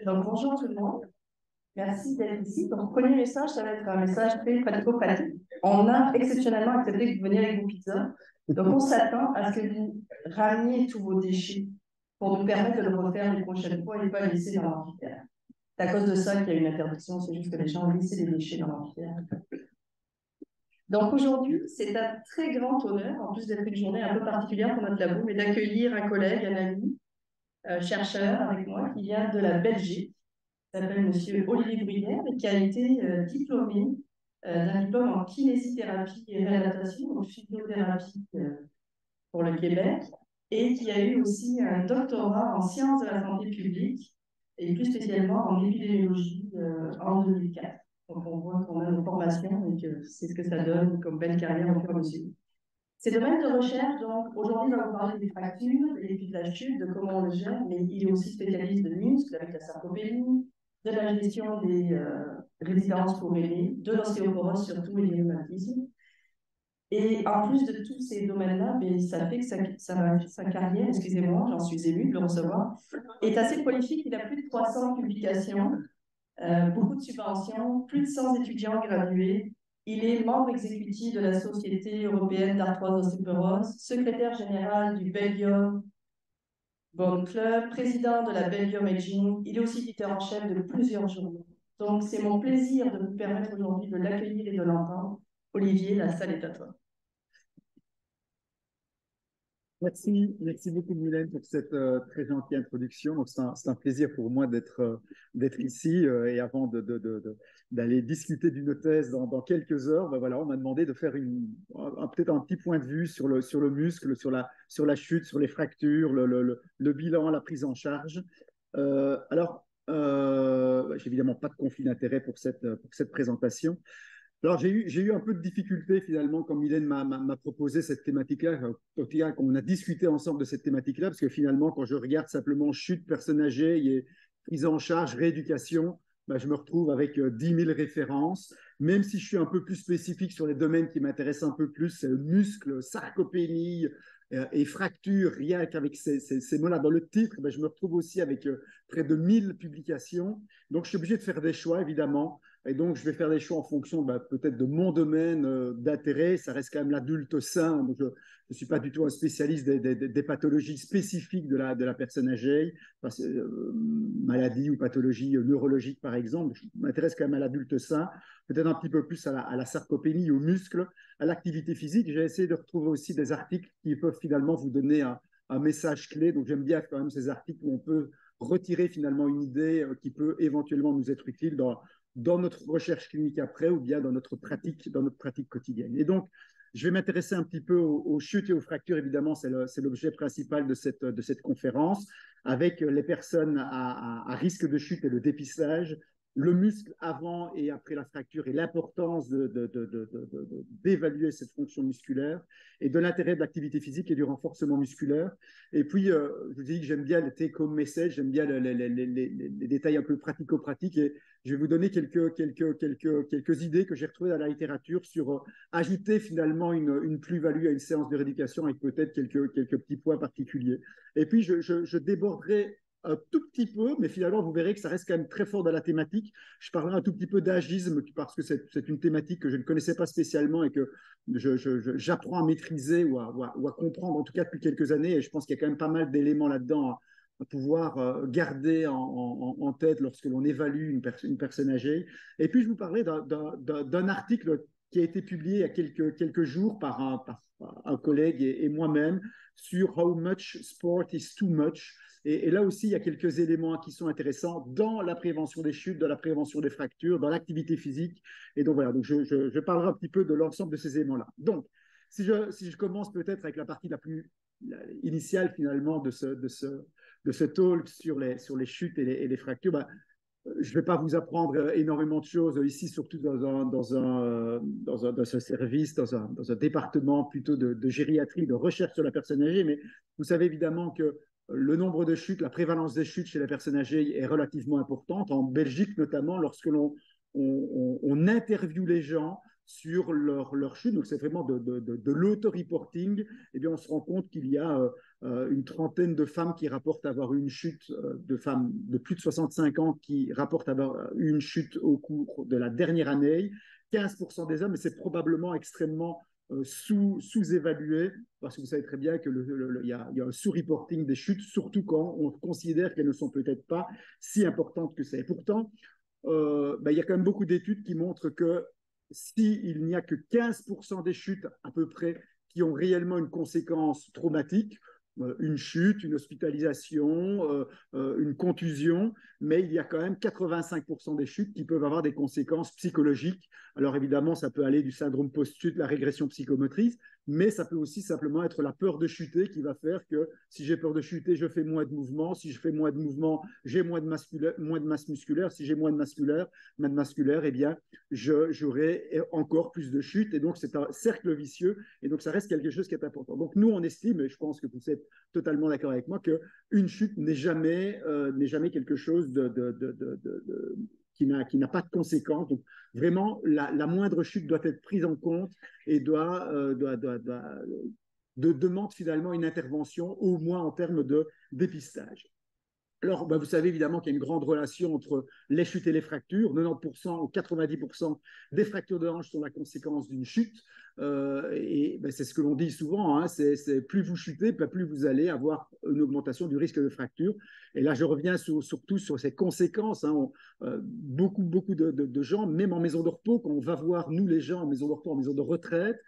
Donc, bonjour tout le monde. Merci d'être ici. Donc, le premier message, ça va être un message très pratico-pratique. On a exceptionnellement accepté que vous veniez avec vos pizzas. Donc, on s'attend à ce que vous rameniez tous vos déchets pour nous permettre de le refaire les prochaines fois et pas les laisser dans l'amphithéâtre. C'est à cause de ça qu'il y a une interdiction, c'est juste que les gens laissent les déchets dans l'amphithéâtre. Donc, aujourd'hui, c'est un très grand honneur, en plus d'être une journée un peu particulière pour notre labo, mais d'accueillir un collègue, un ami, chercheur avec moi, qui vient de la Belgique, s'appelle Monsieur Olivier Bruyère et qui a été diplômé d'un diplôme en kinésithérapie et réadaptation, donc physiothérapie pour le Québec, et qui a eu aussi un doctorat en sciences de la santé publique et plus spécialement en épidémiologie en 2004. Donc on voit qu'on a nos formations et que c'est ce que ça donne comme belle carrière au fur et à mesure. Ces domaines de recherche, donc, aujourd'hui, on va vous parler des fractures et puis de la chute, de comment on le gère, mais il est aussi spécialiste de muscles avec la sarcopénie, de la gestion des résidences pour aînés, de l'ostéoporose surtout et des rhumatismes. Et en plus de tous ces domaines-là, ça fait que sa carrière, excusez-moi, j'en suis émue de le recevoir, est assez prolifique. Il a plus de 300 publications, beaucoup de subventions, plus de 100 étudiants gradués. Il est membre exécutif de la Société européenne d'arthrose ostéoporose, secrétaire général du Belgium Bone Club, président de la Belgium Aging. Il est aussi éditeur en chef de plusieurs journaux. Donc, c'est mon plaisir de vous permettre aujourd'hui de l'accueillir et de l'entendre. Olivier, la salle est à toi. Merci beaucoup Mylène pour cette très gentille introduction. Donc, c'est un plaisir pour moi d'être ici et avant d'aller discuter d'une thèse dans quelques heures, ben voilà, on m'a demandé de faire peut-être un petit point de vue sur le muscle, sur la chute, sur les fractures, le bilan, la prise en charge. J'ai évidemment pas de conflit d'intérêt pour cette présentation. Alors, j'ai eu un peu de difficulté finalement quand Mylène m'a proposé cette thématique-là, quand on a discuté ensemble de cette thématique-là, parce que finalement, quand je regarde simplement chute, personnes âgées, et prise en charge, rééducation, ben, je me retrouve avec 10 000 références. Même si je suis un peu plus spécifique sur les domaines qui m'intéressent un peu plus, muscles, sarcopénie et fractures, rien qu'avec ces mots-là dans le titre, ben, je me retrouve aussi avec près de 1000 publications. Donc, je suis obligé de faire des choix, évidemment. Et donc, je vais faire des choix en fonction peut-être de mon domaine d'intérêt. Ça reste quand même l'adulte sain. Donc, je ne suis pas du tout un spécialiste des pathologies spécifiques de la personne âgée, maladie ou pathologie neurologique, par exemple. Je m'intéresse quand même à l'adulte sain, peut-être un petit peu plus à la sarcopénie, aux muscles, à l'activité physique. J'ai essayé de retrouver aussi des articles qui peuvent finalement vous donner un message clé. Donc, j'aime bien quand même ces articles où on peut retirer finalement une idée qui peut éventuellement nous être utile dans notre recherche clinique après ou bien dans notre pratique quotidienne. Et donc, je vais m'intéresser un petit peu aux chutes et aux fractures, évidemment, c'est l'objet principal de cette conférence, avec les personnes à risque de chute et le dépistage, le muscle avant et après la fracture et l'importance d'évaluer cette fonction musculaire et de l'intérêt de l'activité physique et du renforcement musculaire. Et puis, je vous dis que j'aime bien les take-home messages, j'aime bien les détails un peu pratico-pratiques et je vais vous donner quelques idées que j'ai retrouvées dans la littérature sur ajouter finalement une plus-value à une séance de rééducation avec peut-être quelques petits points particuliers. Et puis, je déborderai un tout petit peu, mais finalement, vous verrez que ça reste quand même très fort dans la thématique. Je parlerai un tout petit peu d'agisme, parce que c'est une thématique que je ne connaissais pas spécialement et que j'apprends à maîtriser ou à comprendre, en tout cas depuis quelques années. Et je pense qu'il y a quand même pas mal d'éléments là-dedans à pouvoir garder en tête lorsque l'on évalue une personne âgée. Et puis, je vous parlais d'un article qui a été publié il y a quelques jours par un collègue et moi-même sur How much sport is too much. Et là aussi, il y a quelques éléments qui sont intéressants dans la prévention des chutes, dans la prévention des fractures, dans l'activité physique. Et donc voilà, donc je parlerai un petit peu de l'ensemble de ces éléments-là. Donc, si je commence peut-être avec la partie initiale finalement de ce talk sur les chutes et les fractures, je ne vais pas vous apprendre énormément de choses ici, surtout dans un service, dans un département plutôt de gériatrie, de recherche sur la personne âgée. Mais vous savez évidemment que le nombre de chutes, la prévalence des chutes chez la personne âgée est relativement importante. En Belgique notamment, lorsque l'on on interviewe les gens sur leur chute, donc c'est vraiment de l'auto-reporting, eh bien on se rend compte qu'il y a une trentaine de femmes qui rapportent avoir eu une chute, de femmes de plus de 65 ans qui rapportent avoir eu une chute au cours de la dernière année, 15% des hommes, et c'est probablement extrêmement sous-évalué, parce que vous savez très bien qu'il y a un sous-reporting des chutes, surtout quand on considère qu'elles ne sont peut-être pas si importantes que ça. Et pourtant, il y a quand même beaucoup d'études qui montrent que s'il n'y a que 15% des chutes à peu près qui ont réellement une conséquence traumatique, une chute, une hospitalisation, une contusion, mais il y a quand même 85% des chutes qui peuvent avoir des conséquences psychologiques. Alors évidemment, ça peut aller du syndrome post-chute, la régression psychomotrice, mais ça peut aussi simplement être la peur de chuter qui va faire que si j'ai peur de chuter, je fais moins de mouvements. Si je fais moins de mouvements, j'ai moins de masse musculaire. Si j'ai moins de masse musculaire, eh bien, j'aurai encore plus de chutes. Et donc, c'est un cercle vicieux. Et donc, ça reste quelque chose qui est important. Donc, nous, on estime, et je pense que vous êtes totalement d'accord avec moi, qu'une chute n'est jamais quelque chose qui n'a pas de conséquences. Donc, vraiment, la moindre chute doit être prise en compte et demande finalement une intervention, au moins en termes de dépistage. Alors, vous savez évidemment qu'il y a une grande relation entre les chutes et les fractures. 90% ou 90% des fractures de hanche sont la conséquence d'une chute. C'est ce que l'on dit souvent, hein, c'est plus vous chutez, plus vous allez avoir une augmentation du risque de fracture. Et là, je reviens surtout sur ces conséquences. Hein. Beaucoup de gens, même en maison de repos, quand on va voir, nous les gens, en maison de repos, en maison de retraite,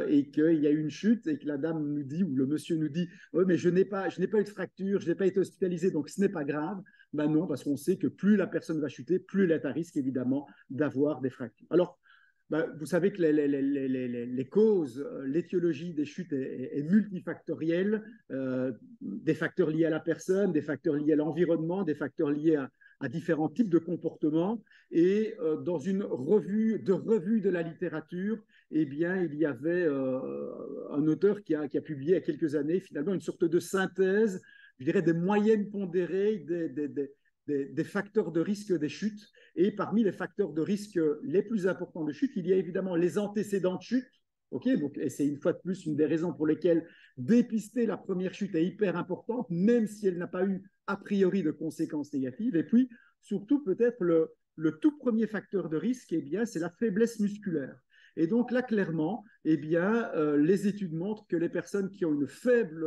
et qu'il y a eu une chute et que la dame nous dit, ou le monsieur nous dit, oui, mais je n'ai pas eu de fracture, je n'ai pas été hospitalisé, donc ce n'est pas grave. Ben non, parce qu'on sait que plus la personne va chuter, plus elle est à risque, évidemment, d'avoir des fractures. Alors, vous savez que les causes, l'étiologie des chutes est multifactorielle, des facteurs liés à la personne, des facteurs liés à l'environnement, des facteurs liés à différents types de comportements. Et dans une revue de la littérature, eh bien, il y avait un auteur qui a publié il y a quelques années, finalement, une sorte de synthèse, je dirais, des moyennes pondérées des facteurs de risque des chutes. Et parmi les facteurs de risque les plus importants de chute, il y a évidemment les antécédents de chute. Okay, donc, et c'est une fois de plus une des raisons pour lesquelles dépister la première chute est hyper importante, même si elle n'a pas eu a priori de conséquences négatives. Et puis, surtout, peut-être le tout premier facteur de risque, eh bien, c'est la faiblesse musculaire. Et donc là, clairement, eh bien, les études montrent que les personnes qui ont une faible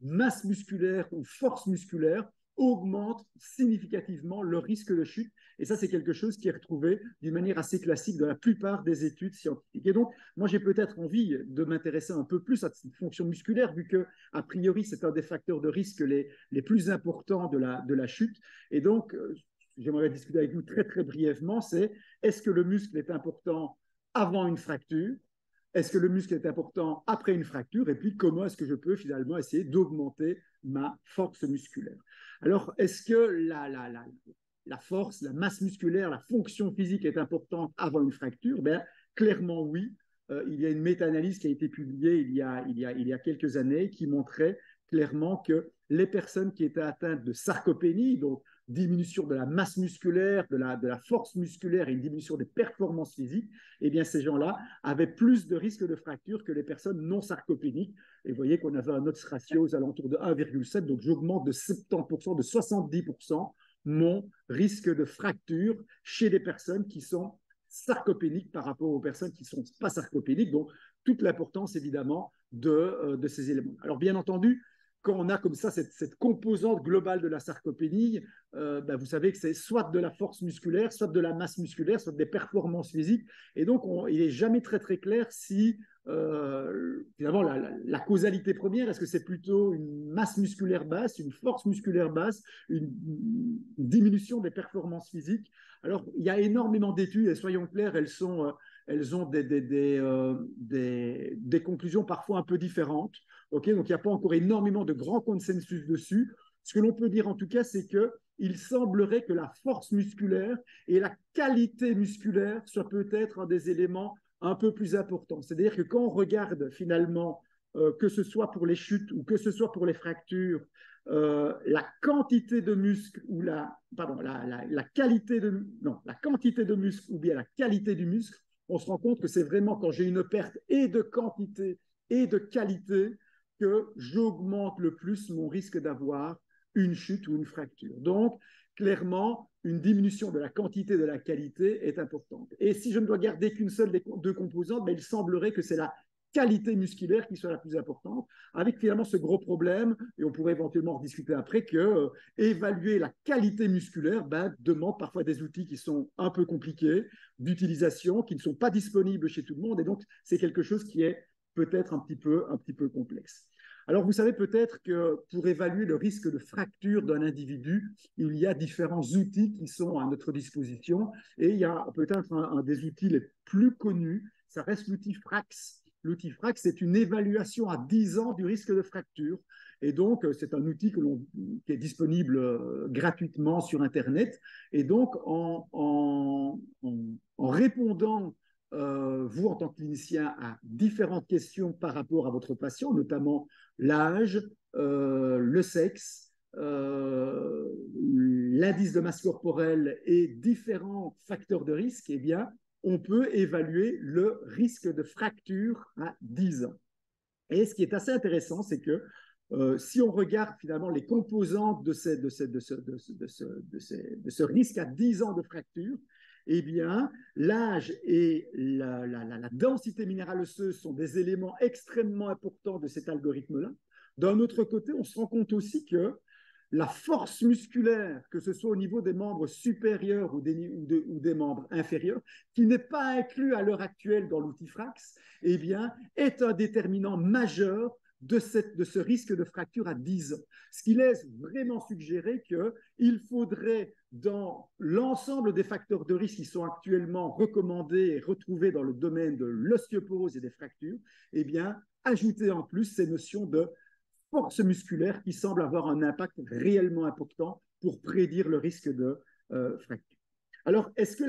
masse musculaire ou force musculaire augmente significativement le risque de chute. Et ça, c'est quelque chose qui est retrouvé d'une manière assez classique dans la plupart des études scientifiques. Et donc, moi, j'ai peut-être envie de m'intéresser un peu plus à cette fonction musculaire, vu que, a priori, c'est un des facteurs de risque les plus importants de la chute. Et donc, j'aimerais discuter avec vous très, très brièvement, c'est est-ce que le muscle est important avant une fracture? Est-ce que le muscle est important après une fracture? Et puis, comment est-ce que je peux finalement essayer d'augmenter ma force musculaire? Alors, est-ce que la force, la masse musculaire, la fonction physique est importante avant une fracture? Bien, clairement, oui. Il y a une méta-analyse qui a été publiée il y a quelques années qui montrait clairement que les personnes qui étaient atteintes de sarcopénie, donc diminution de la masse musculaire, de la force musculaire et une diminution des performances physiques, eh bien, ces gens-là avaient plus de risques de fracture que les personnes non sarcopéniques. Et vous voyez qu'on avait un odds ratio aux alentours de 1,7, donc j'augmente de 70%, de 70% mon risque de fracture chez des personnes qui sont sarcopéniques par rapport aux personnes qui ne sont pas sarcopéniques. Donc, toute l'importance, évidemment, de ces éléments. Alors, bien entendu, quand on a comme ça cette composante globale de la sarcopénie, vous savez que c'est soit de la force musculaire, soit de la masse musculaire, soit des performances physiques. Et donc, il n'est jamais très, très clair si, finalement, la causalité première, est-ce que c'est plutôt une masse musculaire basse, une force musculaire basse, une diminution des performances physiques? Alors, il y a énormément d'études, et soyons clairs, elles ont des conclusions parfois un peu différentes. Okay, donc, il n'y a pas encore énormément de grands consensus dessus. Ce que l'on peut dire en tout cas, c'est qu'il semblerait que la force musculaire et la qualité musculaire soient peut-être un des éléments un peu plus importants. C'est-à-dire que quand on regarde finalement que ce soit pour les chutes ou que ce soit pour les fractures, la quantité de muscle ou la quantité de muscle ou bien la qualité du muscle, on se rend compte que c'est vraiment quand j'ai une perte et de quantité et de qualité que j'augmente le plus mon risque d'avoir une chute ou une fracture. Donc, clairement, une diminution de la quantité et de la qualité est importante. Et si je ne dois garder qu'une seule des deux composantes, ben, il semblerait que c'est la qualité musculaire qui soit la plus importante, avec finalement ce gros problème, et on pourrait éventuellement en discuter après, que évaluer la qualité musculaire demande parfois des outils qui sont un peu compliqués d'utilisation, qui ne sont pas disponibles chez tout le monde, et donc c'est quelque chose qui est peut-être un petit peu complexe. Alors, vous savez peut-être que pour évaluer le risque de fracture d'un individu, il y a différents outils qui sont à notre disposition, et il y a peut-être un des outils les plus connus, ça reste l'outil FRAX. L'outil FRAX, c'est une évaluation à 10 ans du risque de fracture. Et donc, c'est un outil qui est disponible gratuitement sur Internet. Et donc, en répondant, vous en tant que clinicien, à différentes questions par rapport à votre patient, notamment l'âge, le sexe, l'indice de masse corporelle et différents facteurs de risque, eh bien, on peut évaluer le risque de fracture à 10 ans. Et ce qui est assez intéressant, c'est que si on regarde finalement les composantes de ce risque à 10 ans de fracture, eh bien, l'âge et la densité minérale osseuse sont des éléments extrêmement importants de cet algorithme-là. D'un autre côté, on se rend compte aussi que la force musculaire, que ce soit au niveau des membres supérieurs ou des membres inférieurs, qui n'est pas inclus à l'heure actuelle dans l'outil FRAX, eh bien, est un déterminant majeur de ce risque de fracture à 10 ans. Ce qui laisse vraiment suggérer qu'il faudrait, dans l'ensemble des facteurs de risque qui sont actuellement recommandés et retrouvés dans le domaine de l'ostéoporose et des fractures, eh bien, ajouter en plus ces notions de force musculaire qui semble avoir un impact réellement important pour prédire le risque de fracture. Alors, est-ce que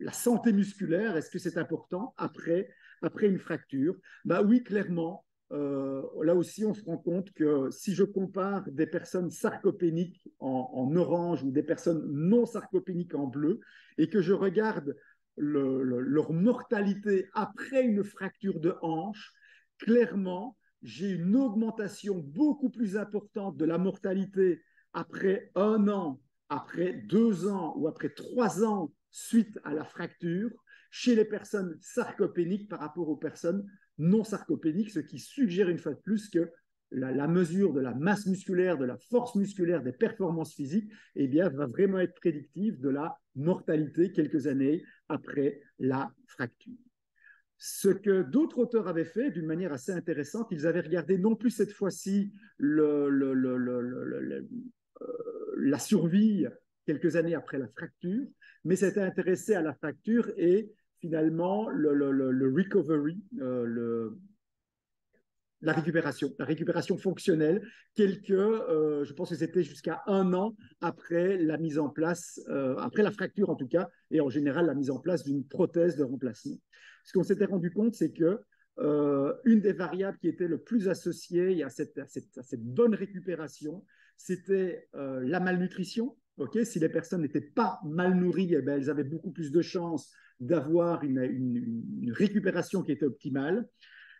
la santé musculaire, est-ce que c'est important après une fracture? Oui, clairement. Là aussi, on se rend compte que si je compare des personnes sarcopéniques en orange ou des personnes non sarcopéniques en bleu, et que je regarde leur mortalité après une fracture de hanche, clairement, j'ai une augmentation beaucoup plus importante de la mortalité après 1 an, après 2 ans ou après 3 ans suite à la fracture chez les personnes sarcopéniques par rapport aux personnes non sarcopéniques, ce qui suggère une fois de plus que la mesure de la masse musculaire, de la force musculaire, des performances physiques, eh bien, va vraiment être prédictive de la mortalité quelques années après la fracture. Ce que d'autres auteurs avaient fait d'une manière assez intéressante, ils avaient regardé non plus cette fois-ci la survie quelques années après la fracture, mais s'étaient intéressés à la fracture et finalement le recovery, la récupération fonctionnelle, je pense que c'était jusqu'à 1 an après la mise en place, après la fracture en tout cas, et en général la mise en place d'une prothèse de remplacement. Ce qu'on s'était rendu compte, c'est que une des variables qui était le plus associée à cette bonne récupération, c'était la malnutrition. Si les personnes n'étaient pas mal nourries, eh bien, elles avaient beaucoup plus de chances d'avoir une récupération qui était optimale.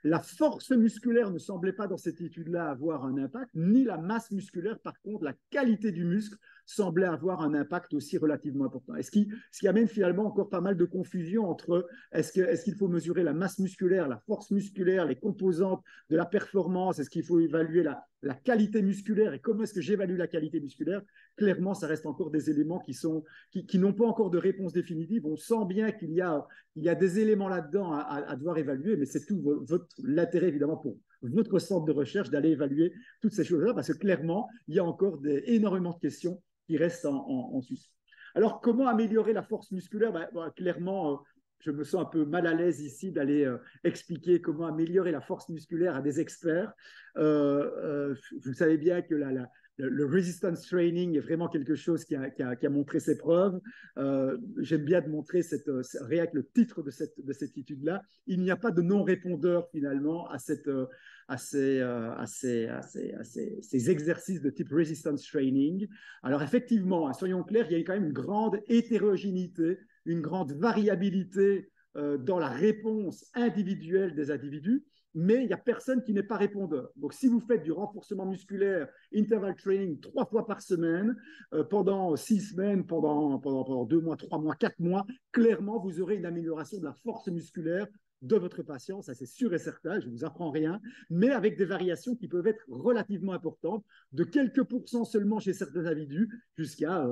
La force musculaire ne semblait pas dans cette étude-là avoir un impact, ni la masse musculaire. Par contre, la qualité du muscle semblait avoir un impact aussi relativement important. Ce qui amène finalement encore pas mal de confusion entre est-ce qu'il faut mesurer la masse musculaire, la force musculaire, les composantes de la performance, est-ce qu'il faut évaluer la qualité musculaire et comment est-ce que j'évalue la qualité musculaire? Clairement, ça reste encore des éléments qui n'ont pas encore de réponse définitive. On sent bien qu'il y a des éléments là-dedans à devoir évaluer, mais c'est tout l'intérêt évidemment pour votre centre de recherche d'aller évaluer toutes ces choses-là, parce que clairement, il y a encore énormément de questions qui restent en suspens. Alors, comment améliorer la force musculaire? Clairement, je me sens un peu mal à l'aise ici d'aller expliquer comment améliorer la force musculaire à des experts. Vous savez bien que le resistance training est vraiment quelque chose qui a montré ses preuves. J'aime bien de montrer rien que le titre de cette étude-là. Il n'y a pas de non-répondeur finalement à ces exercices de type resistance training. Alors effectivement, soyons clairs, il y a quand même une grande hétérogénéité, une grande variabilité dans la réponse individuelle des individus, mais il n'y a personne qui n'est pas répondeur. Donc, si vous faites du renforcement musculaire, interval training 3 fois par semaine, pendant 6 semaines, pendant 2 mois, 3 mois, 4 mois, clairement, vous aurez une amélioration de la force musculaire de votre patient, ça c'est sûr et certain, je ne vous apprends rien, mais avec des variations qui peuvent être relativement importantes, de quelques pourcents seulement chez certains individus, jusqu'à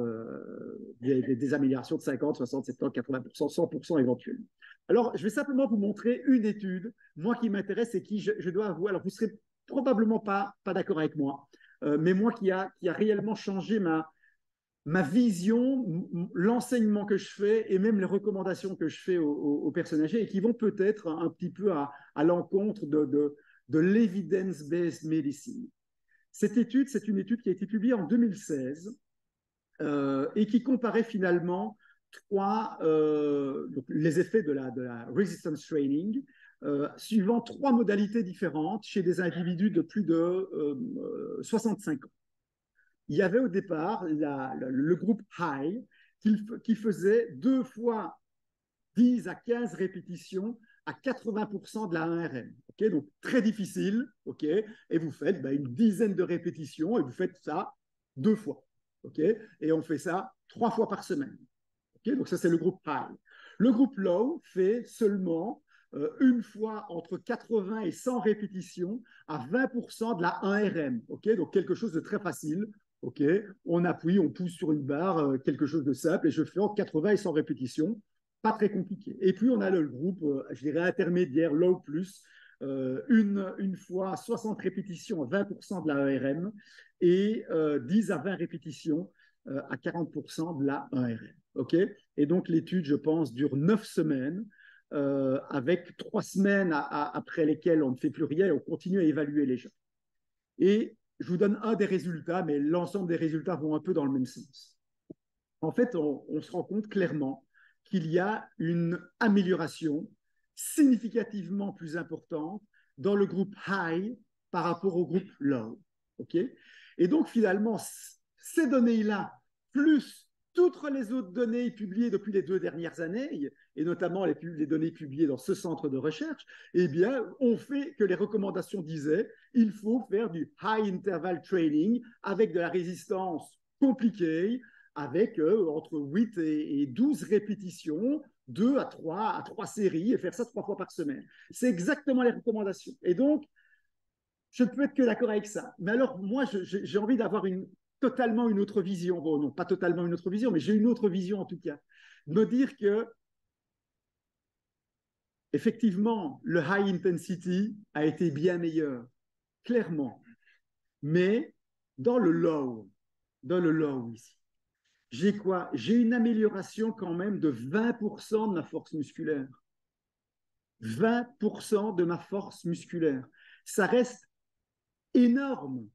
des améliorations de 50, 60, 70, 80%, 100% éventuellement. Alors, je vais simplement vous montrer une étude, moi qui m'intéresse et qui, je dois avouer, alors vous ne serez probablement pas d'accord avec moi, mais moi qui a réellement changé ma vision, l'enseignement que je fais et même les recommandations que je fais aux personnes âgées et qui vont peut-être un petit peu à l'encontre de l'evidence-based medicine. Cette étude, c'est une étude qui a été publiée en 2016 et qui comparait finalement les effets de la resistance training suivant 3 modalités différentes chez des individus de plus de 65 ans. Il y avait au départ le groupe high qui faisait 2 fois 10 à 15 répétitions à 80% de la 1RM. Okay, donc très difficile, okay, et vous faites une dizaine de répétitions et vous faites ça 2 fois. Okay, et on fait ça 3 fois par semaine. Okay, donc ça, c'est le groupe high. Le groupe low fait seulement 1 fois entre 80 et 100 répétitions à 20% de la 1RM. Okay, donc quelque chose de très facile. Okay, on appuie, on pousse sur une barre, quelque chose de simple, et je fais entre 80 et 100 répétitions. Pas très compliqué. Et puis, on a le groupe, je dirais, intermédiaire, low plus, une fois 60 répétitions à 20% de la ARM et 10 à 20 répétitions à 40% de la ARM. Okay, et donc, l'étude, je pense, dure 9 semaines, avec 3 semaines après lesquelles on ne fait plus rien et on continue à évaluer les gens. Et je vous donne un des résultats, mais l'ensemble des résultats vont un peu dans le même sens. En fait, on se rend compte clairement qu'il y a une amélioration significativement plus importante dans le groupe high par rapport au groupe low. Okay, et donc, finalement, ces données-là, plus toutes les autres données publiées depuis les 2 dernières années, et notamment les données publiées dans ce centre de recherche, eh bien, ont fait que les recommandations disaient il faut faire du high interval training avec de la résistance compliquée, avec entre 8 et 12 répétitions, 2 à 3 séries, et faire ça 3 fois par semaine. C'est exactement les recommandations. Et donc, je ne peux être que d'accord avec ça. Mais alors, moi, j'ai envie d'avoir totalement une autre vision. Bon, non, pas totalement une autre vision, mais j'ai une autre vision en tout cas. Me dire que, effectivement, le high intensity a été bien meilleur, clairement. Mais dans le low ici, j'ai quoi? J'ai une amélioration quand même de 20% de ma force musculaire. 20% de ma force musculaire. Ça reste énorme.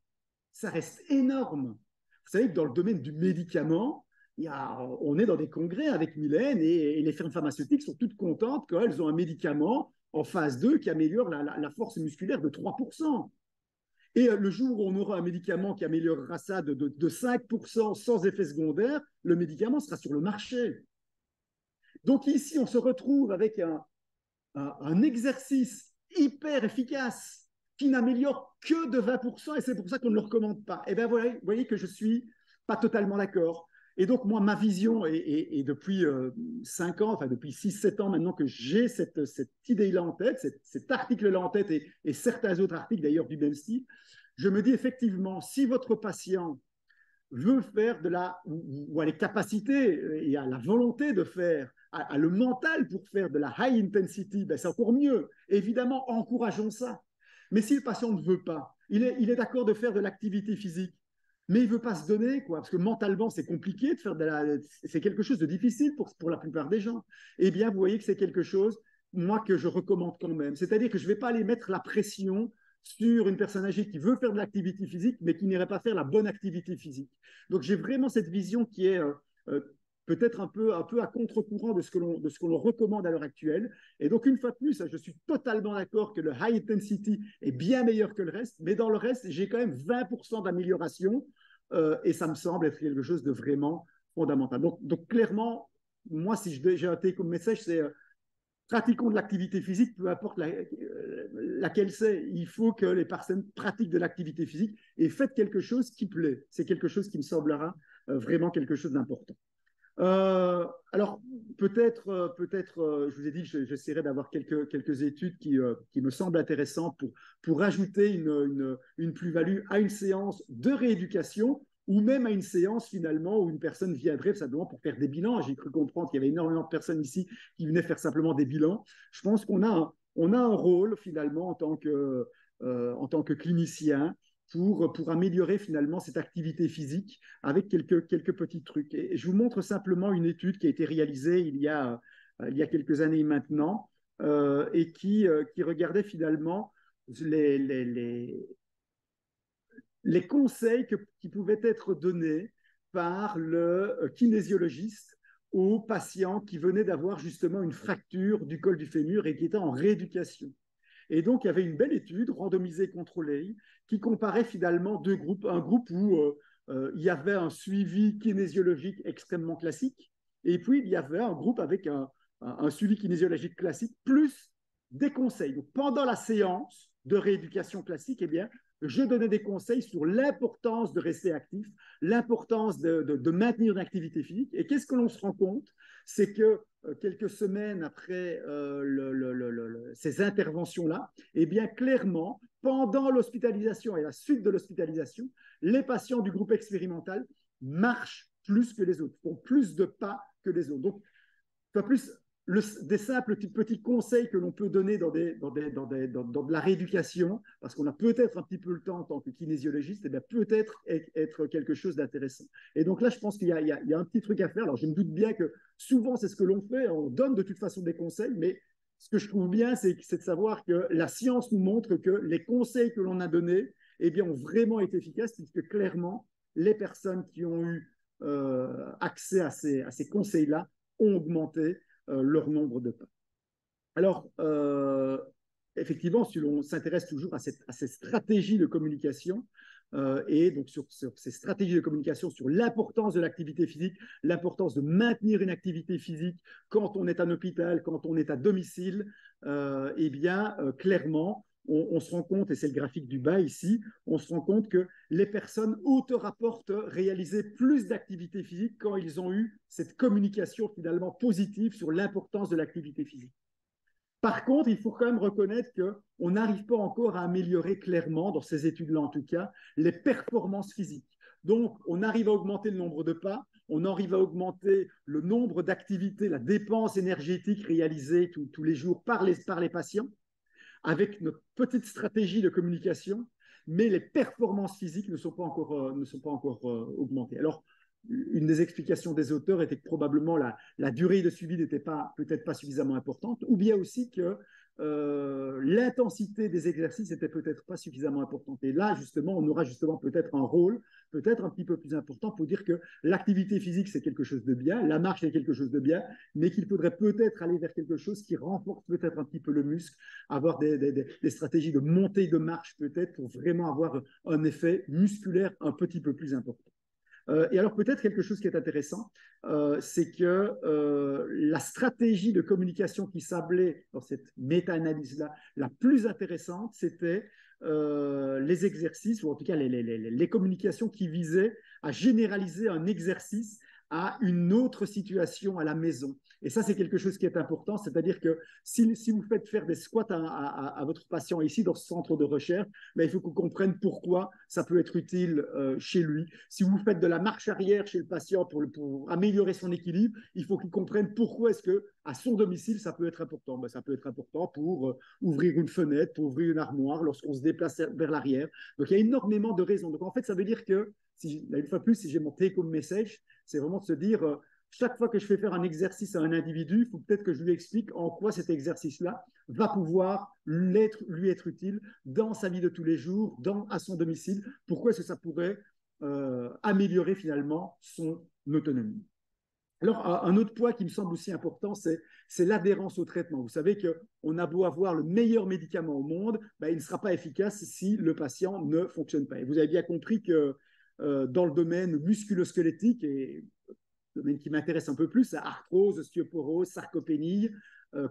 Ça reste énorme. Vous savez que dans le domaine du médicament, on est dans des congrès avec Mylène et les firmes pharmaceutiques sont toutes contentes quand elles ont un médicament en phase 2 qui améliore la force musculaire de 3%. Et le jour où on aura un médicament qui améliorera ça de 5% sans effet secondaire, le médicament sera sur le marché. Donc ici, on se retrouve avec un exercice hyper efficace qui n'améliore que de 20%, et c'est pour ça qu'on ne le recommande pas. Et bien, vous voyez que je ne suis pas totalement d'accord. Et donc, moi, ma vision, et depuis 5 ans, enfin depuis 6-7 ans maintenant que j'ai cette idée-là en tête, cet article-là en tête, et certains autres articles d'ailleurs du même style, je me dis effectivement, si votre patient veut faire ou a les capacités et a la volonté de faire, a le mental pour faire de la high intensity, ben c'est encore mieux. Évidemment, encourageons ça. Mais si le patient ne veut pas, il est d'accord de faire de l'activité physique, mais il ne veut pas se donner, quoi, parce que mentalement, c'est compliqué de faire c'est quelque chose de difficile pour la plupart des gens. Eh bien, vous voyez que c'est quelque chose, moi, que je recommande quand même. C'est-à-dire que je ne vais pas aller mettre la pression sur une personne âgée qui veut faire de l'activité physique, mais qui n'irait pas faire la bonne activité physique. Donc, j'ai vraiment cette vision qui est peut-être un peu à contre-courant de ce que l'on recommande à l'heure actuelle. Et donc, une fois de plus, je suis totalement d'accord que le high intensity est bien meilleur que le reste, mais dans le reste, j'ai quand même 20% d'amélioration et ça me semble être quelque chose de vraiment fondamental. Donc clairement, moi, si j'ai un take-home message, c'est pratiquons de l'activité physique, peu importe laquelle c'est. Il faut que les personnes pratiquent de l'activité physique et faites quelque chose qui plaît. C'est quelque chose qui me semblera vraiment quelque chose d'important. Alors, peut-être, je vous ai dit que j'essaierai d'avoir quelques études qui me semblent intéressantes pour ajouter une plus-value à une séance de rééducation ou même à une séance finalement où une personne viendrait simplement pour faire des bilans. J'ai cru comprendre qu'il y avait énormément de personnes ici qui venaient faire simplement des bilans. Je pense qu'on a un rôle finalement en tant que clinicien pour améliorer finalement cette activité physique avec quelques petits trucs. Et je vous montre simplement une étude qui a été réalisée il y a quelques années maintenant et qui regardait finalement les conseils qui pouvaient être donnés par le kinésiologiste aux patients qui venaient d'avoir justement une fracture du col du fémur et qui étaient en rééducation. Et donc, il y avait une belle étude randomisée contrôlée qui comparait finalement deux groupes. Un groupe où il y avait un suivi kinésiologique extrêmement classique, et puis il y avait un groupe avec un suivi kinésiologique classique plus des conseils. Donc, pendant la séance de rééducation classique, eh bien, je donnais des conseils sur l'importance de rester actif, l'importance de maintenir une activité physique. Et qu'est-ce que l'on se rend compte? C'est que quelques semaines après ces interventions-là, eh bien, clairement, pendant l'hospitalisation et la suite de l'hospitalisation, les patients du groupe expérimental marchent plus que les autres, font plus de pas que les autres. Donc, pas plus des simples petits conseils que l'on peut donner dans de la rééducation, parce qu'on a peut-être un petit peu le temps en tant que kinésiologiste, et bien peut-être être quelque chose d'intéressant. Et donc là, je pense qu'il y a un petit truc à faire. Alors, je me doute bien que souvent, c'est ce que l'on fait. On donne de toute façon des conseils, mais ce que je trouve bien, c'est de savoir que la science nous montre que les conseils que l'on a donnés eh bien, ont vraiment été efficaces, puisque clairement, les personnes qui ont eu accès à ces conseils-là ont augmenté leur nombre de pas. Alors, effectivement, si l'on s'intéresse toujours à ces stratégies de communication, et donc sur ces stratégies de communication, sur l'importance de l'activité physique, l'importance de maintenir une activité physique quand on est à l'hôpital, quand on est à domicile, eh bien, clairement, on se rend compte, et c'est le graphique du bas ici, on se rend compte que les personnes auto-rapportent réaliser plus d'activité physique quand ils ont eu cette communication finalement positive sur l'importance de l'activité physique. Par contre, il faut quand même reconnaître qu'on n'arrive pas encore à améliorer clairement, dans ces études-là en tout cas, les performances physiques. Donc, on arrive à augmenter le nombre de pas, on arrive à augmenter le nombre d'activités, la dépense énergétique réalisée tous les jours par les patients, avec notre petite stratégie de communication, mais les performances physiques ne sont pas encore augmentées. Alors, une des explications des auteurs était que probablement la durée de suivi n'était peut-être pas suffisamment importante, ou bien aussi que l'intensité des exercices n'était peut-être pas suffisamment importante. Et là, justement, on aura justement peut-être un rôle, peut-être un petit peu plus important pour dire que l'activité physique, c'est quelque chose de bien, la marche, c'est quelque chose de bien, mais qu'il faudrait peut-être aller vers quelque chose qui renforce peut-être un petit peu le muscle, avoir des stratégies de montée de marche peut-être pour vraiment avoir un effet musculaire un petit peu plus important. Et alors peut-être quelque chose qui est intéressant, c'est que la stratégie de communication qui semblait dans cette méta-analyse-là la plus intéressante, c'était les exercices, ou en tout cas les communications qui visaient à généraliser un exercice à une autre situation à la maison. Et ça, c'est quelque chose qui est important, c'est-à-dire que si vous faites faire des squats à votre patient ici dans ce centre de recherche, ben, il faut qu'on comprenne pourquoi ça peut être utile chez lui. Si vous faites de la marche arrière chez le patient pour améliorer son équilibre, il faut qu'il comprenne pourquoi est-ce que à son domicile, ça peut être important. Ben, ça peut être important pour ouvrir une fenêtre, pour ouvrir une armoire lorsqu'on se déplace vers l'arrière. Donc, il y a énormément de raisons. Donc, en fait, ça veut dire que, une fois de plus, si j'ai mon take-home message, c'est vraiment de se dire, chaque fois que je fais faire un exercice à un individu, il faut peut-être que je lui explique en quoi cet exercice-là va pouvoir lui être utile dans sa vie de tous les jours, à son domicile. Pourquoi est-ce que ça pourrait améliorer finalement son autonomie? Alors, un autre point qui me semble aussi important, c'est l'adhérence au traitement. Vous savez qu'on a beau avoir le meilleur médicament au monde, ben, il ne sera pas efficace si le patient ne fonctionne pas. Et vous avez bien compris que dans le domaine musculo-squelettique, et le domaine qui m'intéresse un peu plus, arthrose, ostéoporose, sarcopénie,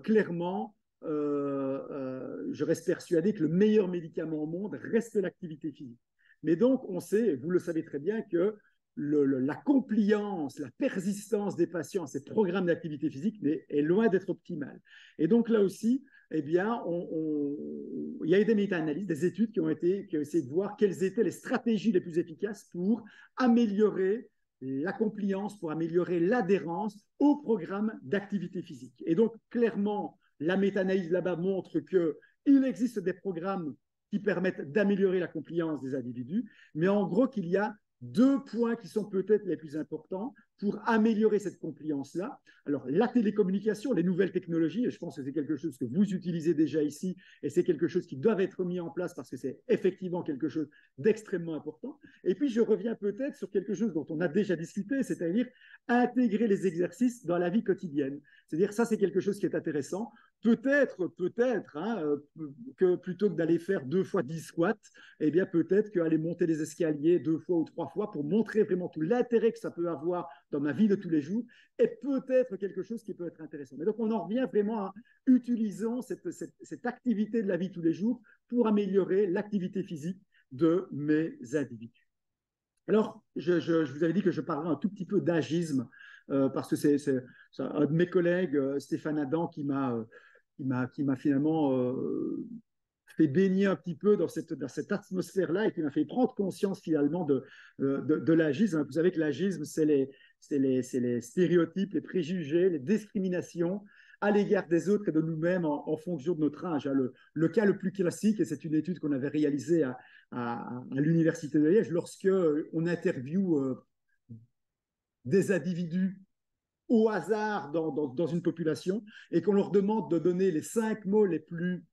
clairement, je reste persuadé que le meilleur médicament au monde reste l'activité physique. Mais donc, on sait, vous le savez très bien, que la compliance, la persistance des patients à ces programmes d'activité physique est loin d'être optimale. Et donc là aussi, eh bien, il y a eu des méta-analyses, des études qui ont essayé de voir quelles étaient les stratégies les plus efficaces pour améliorer la compliance, pour améliorer l'adhérence au programme d'activité physique. Et donc, clairement, la méta-analyse là-bas montre qu'il existe des programmes qui permettent d'améliorer la compliance des individus, mais en gros qu'il y a deux points qui sont peut-être les plus importants pour améliorer cette compliance-là. Alors, la télécommunication, les nouvelles technologies, et je pense que c'est quelque chose que vous utilisez déjà ici, et c'est quelque chose qui doit être mis en place parce que c'est effectivement quelque chose d'extrêmement important. Et puis, je reviens peut-être sur quelque chose dont on a déjà discuté, c'est-à-dire intégrer les exercices dans la vie quotidienne. C'est-à-dire, ça, c'est quelque chose qui est intéressant. Peut-être, que plutôt que d'aller faire 2 fois 10 squats, eh bien, peut-être qu'aller monter les escaliers 2 fois ou 3 fois pour montrer vraiment tout l'intérêt que ça peut avoir dans ma vie de tous les jours est peut-être quelque chose qui peut être intéressant. Mais donc, on en revient vraiment à utilisant cette activité de la vie de tous les jours pour améliorer l'activité physique de mes individus. Alors, je vous avais dit que je parlerais un tout petit peu d'agisme, parce que c'est un de mes collègues, Stéphane Adam, qui m'a finalement fait baigner un petit peu dans cette atmosphère-là et qui m'a fait prendre conscience finalement de l'agisme. Vous savez que l'agisme, c'est les stéréotypes, les préjugés, les discriminations à l'égard des autres et de nous-mêmes en fonction de notre âge. Le cas le plus classique, et c'est une étude qu'on avait réalisée à l'Université de Liège, lorsque on interviewe des individus au hasard dans une population et qu'on leur demande de donner les 5 mots les plus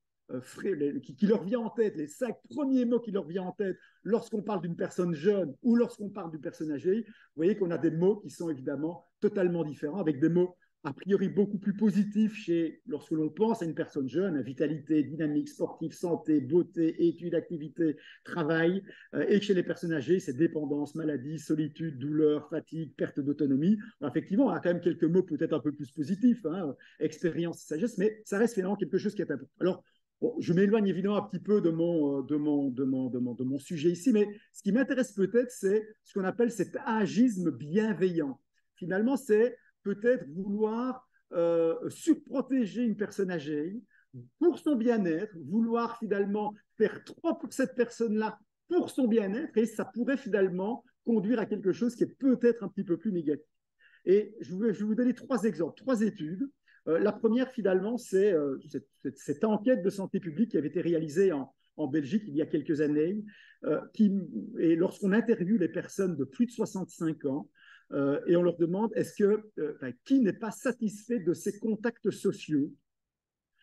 qui leur vient en tête, les 5 premiers mots qui leur viennent en tête lorsqu'on parle d'une personne jeune ou lorsqu'on parle d'une personne âgée, vous voyez qu'on a des mots qui sont évidemment totalement différents, avec des mots a priori beaucoup plus positifs lorsque l'on pense à une personne jeune, vitalité, dynamique, sportive, santé, beauté, études, activité, travail, et que chez les personnes âgées, c'est dépendance, maladie, solitude, douleur, fatigue, perte d'autonomie. Effectivement, on a quand même quelques mots peut-être un peu plus positifs, expérience, sagesse, mais ça reste finalement quelque chose qui est important. Alors, bon, je m'éloigne évidemment un petit peu de mon sujet ici, mais ce qui m'intéresse peut-être, c'est ce qu'on appelle cet agisme bienveillant. Finalement, c'est peut-être vouloir surprotéger une personne âgée pour son bien-être, vouloir finalement faire trop pour cette personne-là pour son bien-être, et ça pourrait finalement conduire à quelque chose qui est peut-être un petit peu plus négatif. Et je vais vous donner 3 exemples, 3 études. La première, finalement, c'est cette enquête de santé publique qui avait été réalisée en Belgique il y a quelques années, et lorsqu'on interviewe les personnes de plus de 65 ans, et on leur demande qui n'est pas satisfait de ses contacts sociaux,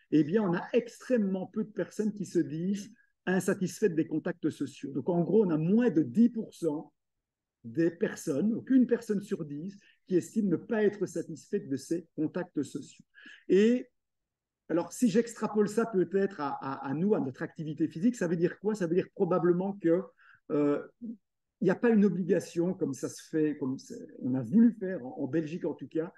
eh bien, on a extrêmement peu de personnes qui se disent insatisfaites des contacts sociaux. Donc, en gros, on a moins de 10% des personnes, donc une personne sur 10, qui estiment ne pas être satisfaite de ses contacts sociaux. Et alors, si j'extrapole ça peut-être à nous, à notre activité physique, ça veut dire quoi? Ça veut dire probablement que il n'y a pas une obligation, comme ça se fait, comme on a voulu faire en Belgique en tout cas,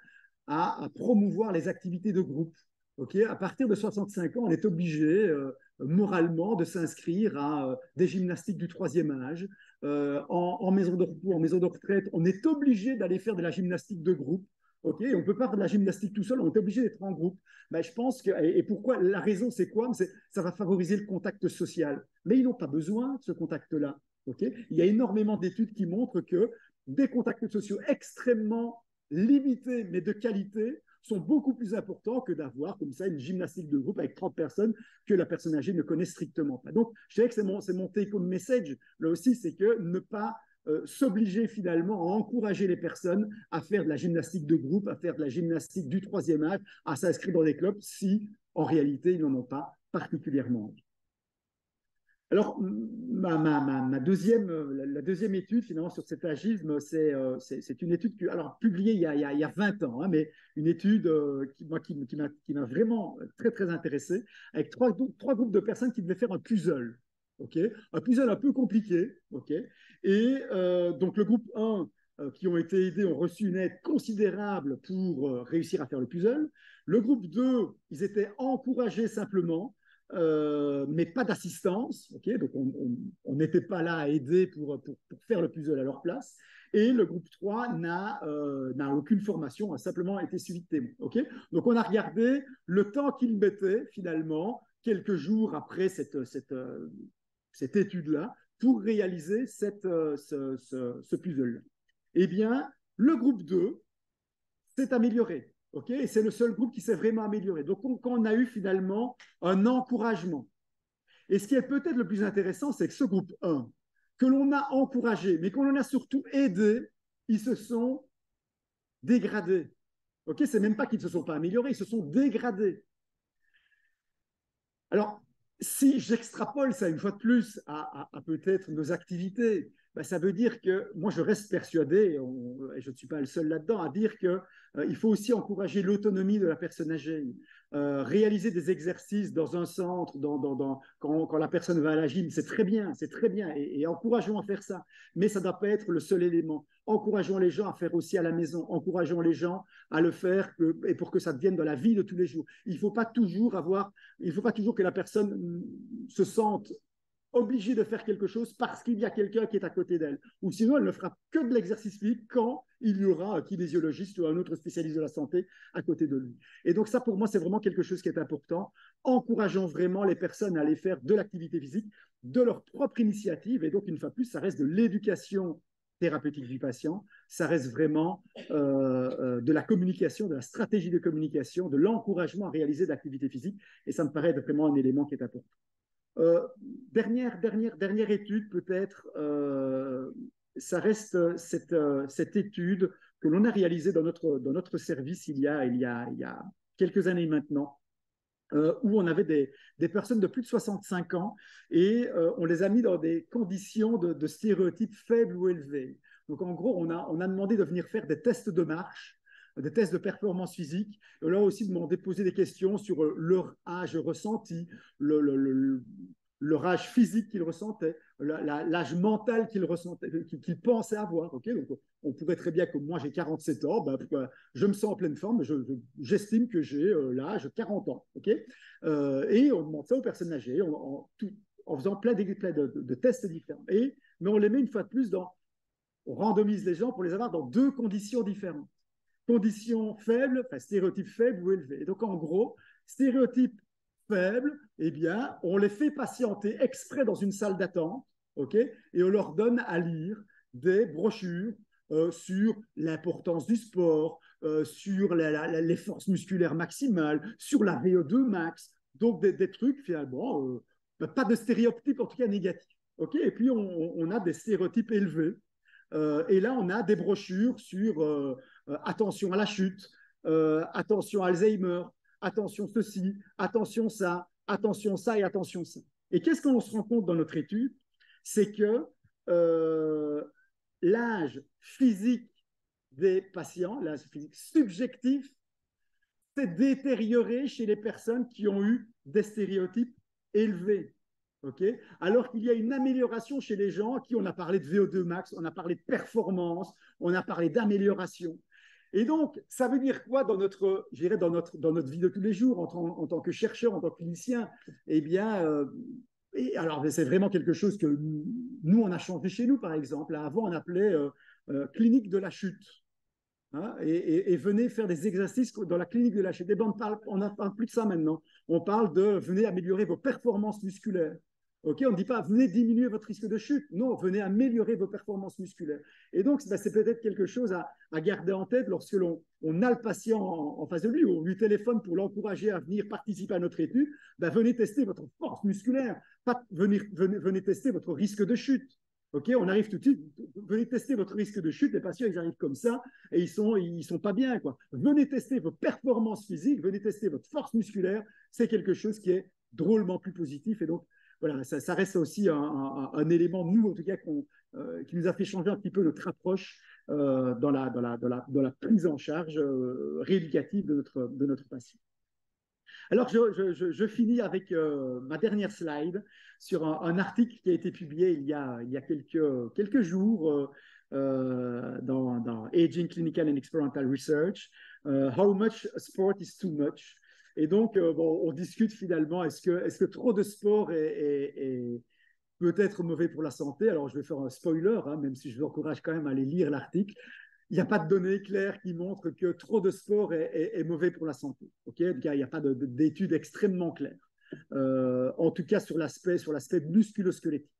à promouvoir les activités de groupe. Okay, à partir de 65 ans, on est obligé moralement de s'inscrire à des gymnastiques du 3e âge. En maison de repos, en maison de retraite, on est obligé d'aller faire de la gymnastique de groupe. Okay, on ne peut pas faire de la gymnastique tout seul, on est obligé d'être en groupe. Ben, je pense que, et pourquoi, la raison c'est quoi? Ça va favoriser le contact social. Mais ils n'ont pas besoin de ce contact-là. Okay, il y a énormément d'études qui montrent que des contacts sociaux extrêmement limités, mais de qualité, sont beaucoup plus importants que d'avoir comme ça une gymnastique de groupe avec 30 personnes que la personne âgée ne connaît strictement pas. Donc, je dirais que c'est mon take-home message, là aussi, c'est que ne pas s'obliger finalement à encourager les personnes à faire de la gymnastique de groupe, à faire de la gymnastique du troisième âge, à s'inscrire dans des clubs si en réalité ils n'en ont pas particulièrement envie. Alors, la deuxième étude, finalement, sur cet agisme, c'est une étude publiée il y a 20 ans, hein, mais une étude qui m'a vraiment très, très intéressé, avec trois groupes de personnes qui devaient faire un puzzle. Okay, un puzzle un peu compliqué. Okay, et donc, le groupe 1, qui ont été aidés, ont reçu une aide considérable pour réussir à faire le puzzle. Le groupe 2, ils étaient encouragés simplement, mais pas d'assistance. Okay, donc, on n'était pas là à aider pour faire le puzzle à leur place. Et le groupe 3 n'a aucune formation, a simplement été suivi de témoins. Okay, donc, on a regardé le temps qu'ils mettaient, finalement, quelques jours après cette étude-là, pour réaliser ce puzzle-là. Eh bien, le groupe 2 s'est amélioré. Okay, et c'est le seul groupe qui s'est vraiment amélioré. Donc, on a eu finalement un encouragement. Et ce qui est peut-être le plus intéressant, c'est que ce groupe 1, que l'on a encouragé, mais qu'on a surtout aidé, ils se sont dégradés. Okay, c'est même pas qu'ils ne se sont pas améliorés, ils se sont dégradés. Alors, si j'extrapole ça une fois de plus à peut-être nos activités, ben ça veut dire que moi je reste persuadé, et je ne suis pas le seul là-dedans, à dire qu'il faut aussi encourager l'autonomie de la personne âgée, réaliser des exercices dans un centre, quand la personne va à la gym, c'est très bien, et encourageons à faire ça, mais ça ne doit pas être le seul élément. Encourageons les gens à faire aussi à la maison, encourageons les gens à le faire et pour que ça devienne dans la vie de tous les jours. Il ne faut pas toujours que la personne se sente obligée de faire quelque chose parce qu'il y a quelqu'un qui est à côté d'elle. Ou sinon, elle ne fera que de l'exercice physique quand il y aura un kinésiologiste ou un autre spécialiste de la santé à côté de lui. Et donc ça, pour moi, c'est vraiment quelque chose qui est important. Encourageons vraiment les personnes à aller faire de l'activité physique de leur propre initiative. Et donc, une fois de plus, ça reste de l'éducation thérapeutique du patient, ça reste vraiment de la communication, de la stratégie de communication, de l'encouragement à réaliser de l'activité physique, et ça me paraît être vraiment un élément qui est important. Dernière étude peut-être, ça reste cette étude que l'on a réalisée dans notre service il y a quelques années maintenant, où on avait des personnes de plus de 65 ans et on les a mis dans des conditions de stéréotypes faibles ou élevés. Donc en gros, on a demandé de venir faire des tests de marche, des tests de performance physique. On leur a aussi demandé de poser des questions sur leur âge ressenti, leur âge physique qu'ils ressentaient, l'âge mental qu'ils pensaient avoir. Okay, donc, on pourrait très bien, comme moi j'ai 47 ans, ben, je me sens en pleine forme, j'estime que j'ai l'âge 40 ans. Okay, et on demande ça aux personnes âgées en faisant plein de tests différents. Mais on les met une fois de plus on randomise les gens pour les avoir dans deux conditions différentes. Conditions faibles, enfin stéréotypes faibles ou élevés. Et donc en gros, stéréotypes faibles, eh bien, on les fait patienter exprès dans une salle d'attente, okay, et on leur donne à lire des brochures sur l'importance du sport, sur les forces musculaires maximales, sur la VO2 max, donc des trucs finalement, pas de stéréotypes en tout cas négatifs. Okay, et puis on a des stéréotypes élevés. Et là, on a des brochures sur attention à la chute, attention à Alzheimer, attention ceci, attention ça et attention ça. Et qu'est-ce qu'on se rend compte dans notre étude? C'est que l'âge physique des patients, l'âge physique subjectif, s'est détérioré chez les personnes qui ont eu des stéréotypes élevés. Okay, alors qu'il y a une amélioration chez les gens qui, on a parlé de VO2 max, on a parlé de performance, on a parlé d'amélioration. Et donc, ça veut dire quoi dans notre vie de tous les jours, en tant que chercheur, en tant que clinicien? Eh bien, alors c'est vraiment quelque chose que nous, on a changé chez nous, par exemple. Avant, on appelait clinique de la chute. Hein, et venez faire des exercices dans la clinique de la chute. On ne parle plus de ça maintenant. On parle de venez améliorer vos performances musculaires. Okay, on ne dit pas venez diminuer votre risque de chute. Non, venez améliorer vos performances musculaires. Et donc, c'est peut-être quelque chose à garder en tête lorsque on a le patient en face de lui, ou on lui téléphone pour l'encourager à venir participer à notre étude. Ben, venez tester votre force musculaire, pas venez tester votre risque de chute. Ok, on arrive tout de suite. Venez tester votre risque de chute. Les patients, ils arrivent comme ça et ils sont pas bien, quoi. Venez tester vos performances physiques, venez tester votre force musculaire. C'est quelque chose qui est drôlement plus positif. Et donc, voilà, ça reste aussi un élément, nous, en tout cas, qui nous a fait changer un petit peu notre approche dans la prise en charge rééducative de notre patient. Alors, je finis avec ma dernière slide sur un article qui a été publié il y a quelques jours dans Aging Clinical and Experimental Research, How much sport is too much? Et donc, bon, on discute finalement, est-ce que trop de sport est peut être mauvais pour la santé? Alors, je vais faire un spoiler, hein, même si je vous encourage quand même à aller lire l'article. Il n'y a pas de données claires qui montrent que trop de sport est mauvais pour la santé. Okay, il n'y a pas d'études extrêmement claires, en tout cas sur l'aspect musculo-squelettique.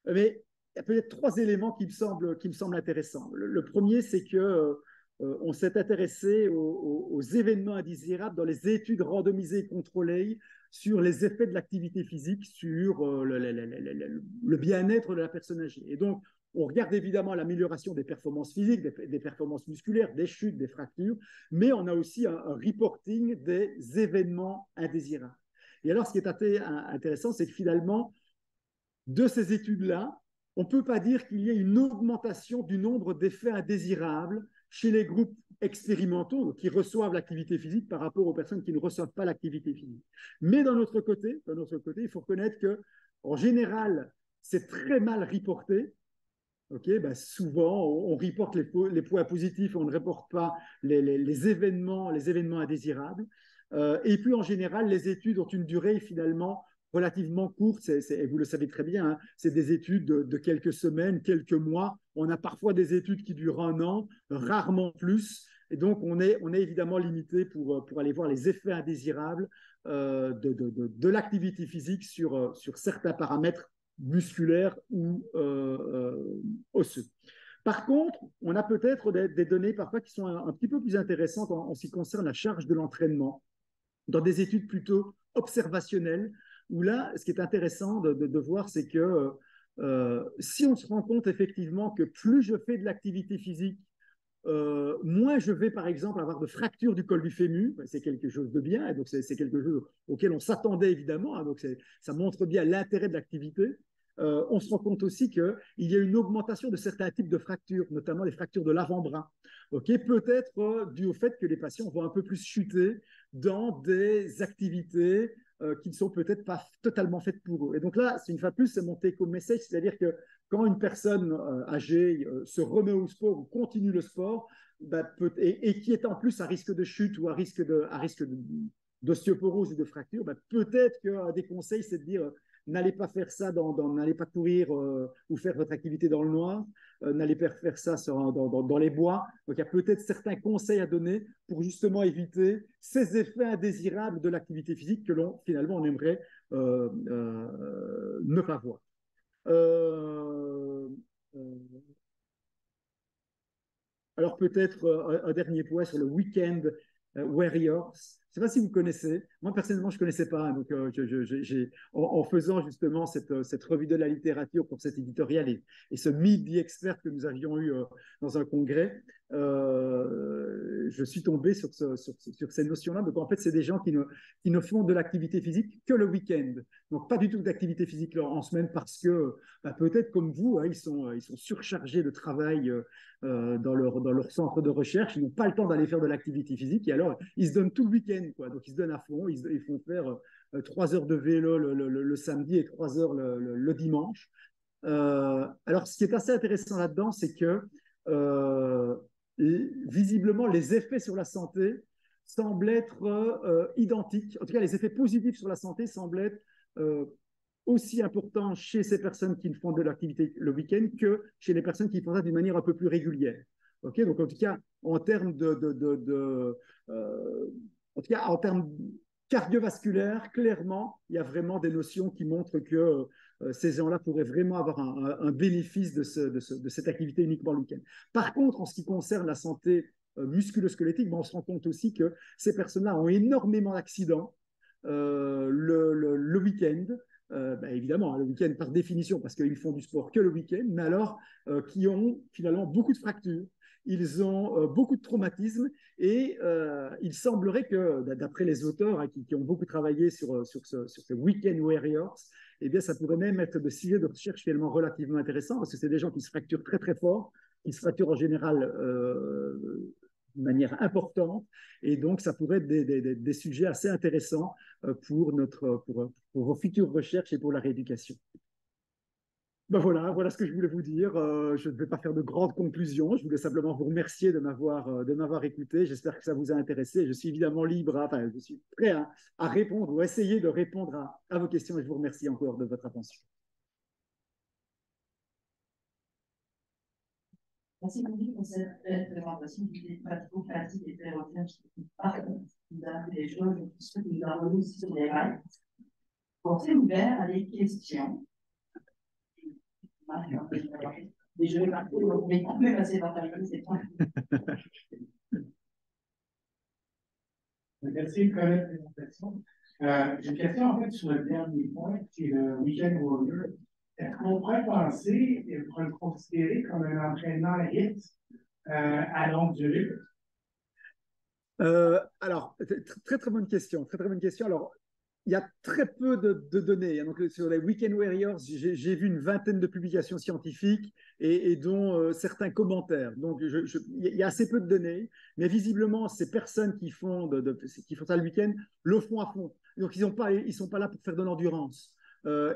Mais il y a peut-être trois éléments qui me semblent intéressants. Le premier, c'est que on s'est intéressé aux événements indésirables dans les études randomisées et contrôlées sur les effets de l'activité physique sur le bien-être de la personne âgée. Et donc, on regarde évidemment l'amélioration des performances physiques, des performances musculaires, des chutes, des fractures, mais on a aussi un reporting des événements indésirables. Et alors, ce qui est intéressant, c'est que finalement, de ces études-là, on ne peut pas dire qu'il y ait une augmentation du nombre d'effets indésirables chez les groupes expérimentaux, donc qui reçoivent l'activité physique par rapport aux personnes qui ne reçoivent pas l'activité physique. Mais d'un autre côté, il faut reconnaître qu'en général, c'est très mal reporté. Okay, ben souvent, on reporte les points positifs, on ne reporte pas les événements indésirables. Et puis, en général, les études ont une durée finalement relativement courte. Et vous le savez très bien, hein, c'est des études de quelques semaines, quelques mois. On a parfois des études qui durent un an, rarement plus. Et donc, on est évidemment limité pour aller voir les effets indésirables de l'activité physique sur certains paramètres musculaires ou osseux. Par contre, on a peut-être des données parfois qui sont un petit peu plus intéressantes en ce qui concerne la charge de l'entraînement, dans des études plutôt observationnelles, où là, ce qui est intéressant de voir, c'est que si on se rend compte effectivement que plus je fais de l'activité physique, moins je vais, par exemple, avoir de fractures du col du fémur. C'est quelque chose de bien, et donc c'est quelque chose auquel on s'attendait évidemment, hein, donc ça montre bien l'intérêt de l'activité. On se rend compte aussi qu'il y a une augmentation de certains types de fractures, notamment les fractures de l'avant-bras. Okay, peut-être dû au fait que les patients vont un peu plus chuter dans des activités qui ne sont peut-être pas totalement faites pour eux. Et donc là, une fois de plus, c'est mon take-home message, c'est-à-dire que quand une personne âgée se remet au sport ou continue le sport, et qui est en plus à risque de chute ou à risque d'ostéoporose ou de fracture, peut-être qu'un des conseils, c'est de dire n'allez pas faire ça, n'allez pas courir ou faire votre activité dans le noir, n'allez pas faire ça dans les bois. Donc il y a peut-être certains conseils à donner pour justement éviter ces effets indésirables de l'activité physique que finalement on aimerait ne pas voir. Alors peut-être un dernier point sur le Weekend Warriors. Je ne sais pas si vous connaissez. Moi, personnellement, je ne connaissais pas. Donc, en faisant justement cette revue de la littérature pour cet éditorial et ce Meet the Expert que nous avions eu dans un congrès, je suis tombé sur ces notions-là. Donc, en fait, c'est des gens qui ne font de l'activité physique que le week-end. Donc, pas du tout d'activité physique en semaine parce que peut-être comme vous, hein, ils sont surchargés de travail dans leur centre de recherche. Ils n'ont pas le temps d'aller faire de l'activité physique. Et alors, ils se donnent tout le week-end, quoi. Donc, ils se donnent à fond. Ils font faire 3 heures de vélo le samedi et 3 heures le dimanche. Alors, ce qui est assez intéressant là-dedans, c'est que visiblement, les effets sur la santé semblent être identiques. En tout cas, les effets positifs sur la santé semblent être aussi importants chez ces personnes qui font de l'activité le week-end que chez les personnes qui font ça d'une manière un peu plus régulière. Okay, donc, en tout cas, en termes en tout cas, en termes cardiovasculaires, clairement, il y a vraiment des notions qui montrent que ces gens-là pourraient vraiment avoir un bénéfice de cette activité uniquement le week-end. Par contre, en ce qui concerne la santé musculo-squelettique, on se rend compte aussi que ces personnes-là ont énormément d'accidents le week-end. évidemment, le week-end par définition, parce qu'ils font du sport que le week-end, mais alors qui ont finalement beaucoup de fractures, ils ont beaucoup de traumatismes, et il semblerait que, d'après les auteurs hein, qui ont beaucoup travaillé sur ces Weekend Warriors, eh bien, ça pourrait même être de sujets de recherche finalement relativement intéressants, parce que c'est des gens qui se fracturent très très fort, qui se fracturent en général de manière importante, et donc ça pourrait être des sujets assez intéressants pour vos futures recherches et pour la rééducation. Ben voilà ce que je voulais vous dire. Je ne vais pas faire de grandes conclusions. Je voulais simplement vous remercier de m'avoir écouté. J'espère que ça vous a intéressé. Je suis évidemment libre, enfin, je suis prêt à répondre ou à essayer de répondre à vos questions, et je vous remercie encore de votre attention. Merci beaucoup pour cette belle présentation du pratico-pratique et des recherches qui nous a appris des choses et tout ce que nous avons vu aussi sur les rails. Pour c'est ouvert à des questions. Mais je vais partir, mais on peut passer par la c'est pas. Merci pour la présentation. J'ai une question en fait sur le dernier point, qui est le Weekend Warrior. Est-ce qu'on pourrait penser et pourrait le considérer comme un entraînement HIIT à longue durée? Alors, très très bonne question. Très très bonne question. Alors, il y a très peu de données. Donc, sur les Weekend Warriors, j'ai vu une vingtaine de publications scientifiques et dont certains commentaires. Donc, il y a assez peu de données, mais visiblement, ces personnes qui font ça le week-end le font à fond. Donc, ils ne sont pas là pour faire de l'endurance.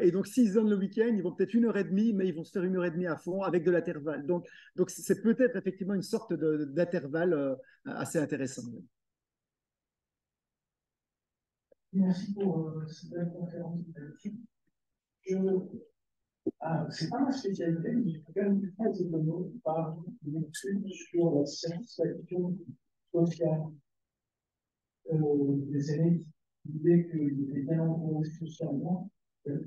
Et donc, s'ils donnent le week-end, ils vont peut-être 1h30, mais ils vont se faire 1h30 à fond avec de l'intervalle. Donc c'est peut-être effectivement une sorte d'intervalle assez intéressant. Merci pour cette belle conférence. C'est pas ma spécialité, mais je suis quand même très étonné par une étude sur la satisfaction sociale des élèves qui disaient qu'ils étaient bien encadrés socialement. Je me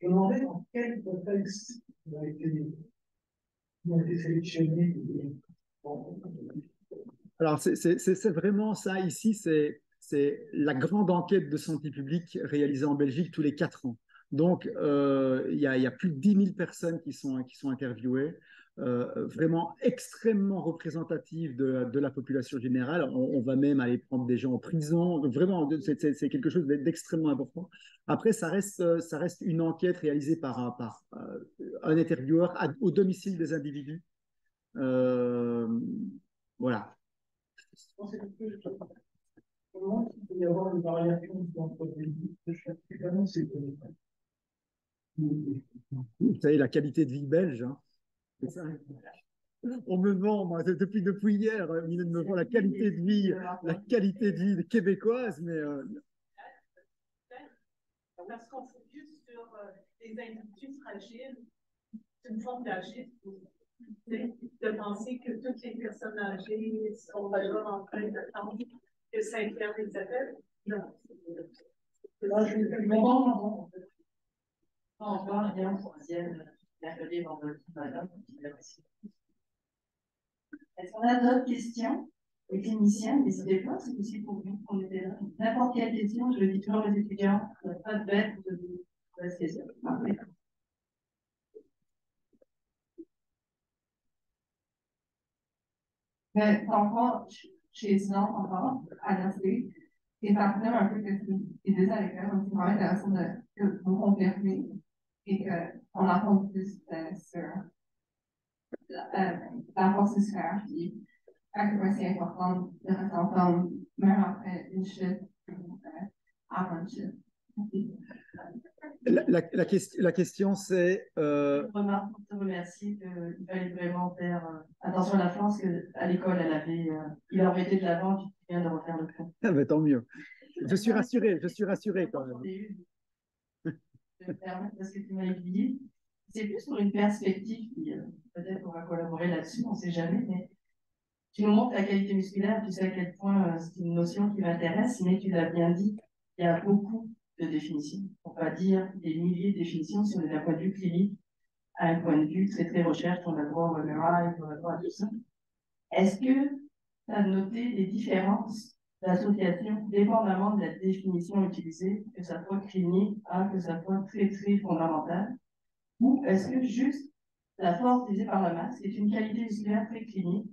demandais dans quel contexte ils ont été sélectionnés. Alors, c'est vraiment ça ici, c'est la grande enquête de santé publique réalisée en Belgique tous les 4 ans. Donc, il y a plus de 10 000 personnes qui sont interviewées, vraiment extrêmement représentatives de la population générale. On va même aller prendre des gens en prison. Donc, vraiment, c'est quelque chose d'extrêmement important. Après, ça reste une enquête réalisée par un intervieweur au domicile des individus. Voilà. Comment il peut y avoir une variation entre les deux chaque c'est vous savez, la qualité de vie belge, hein. Ça. On me vend, moi, depuis hier, il me vend la qualité de vie québécoise, mais parce qu'on focus sur les individus fragiles, c'est une forme d'âgisme, de penser que toutes les personnes âgées sont toujours en train d'attendre que ça les appelle. Non. Là, je vais non. Encore, il y a un troisième mercredi, vendredi, madame. Est-ce qu'on a d'autres questions? Les cliniciens, n'hésitez pas, c'est possible pour vous qu'on était là. N'importe quelle question, je le dis toujours aux étudiants, pas de bête de la question. Mais encore, chez Sinon, encore, à l'ACD, et ça revenait un peu que tu disais avec elle, c'est vraiment intéressant de vous confirmer et qu'on apprend plus sur la force musculaire, puis à quel point c'est important de rester en forme, même après une chute, avant une chute. La question, c'est. Je remarque pour te remercier qu'il fallait vraiment faire attention à la France, qu'à l'école, il leur mettait de l'avant, puis tu viens de refaire le plan. Ah ben, tant mieux. Je suis rassuré quand même. Je vais me permettre parce que tu m'as aiguillé. C'est plus pour une perspective, puis peut-être qu'on va collaborer là-dessus, on ne sait jamais, mais tu nous montres la qualité musculaire, tu sais à quel point c'est une notion qui m'intéresse, mais tu l'as bien dit, il y a beaucoup de définitions. On va dire des milliers de définitions sur d'un point de vue clinique, à un point de vue très très recherche, on a le droit au MRI, on a le droit à tout ça. Est-ce que tu as noté des différences l'association, dépendamment de la définition utilisée, que ça soit clinique, que ça soit très, très fondamental, ou est-ce que juste la force visée par la masse, qui est une qualité musculaire très clinique,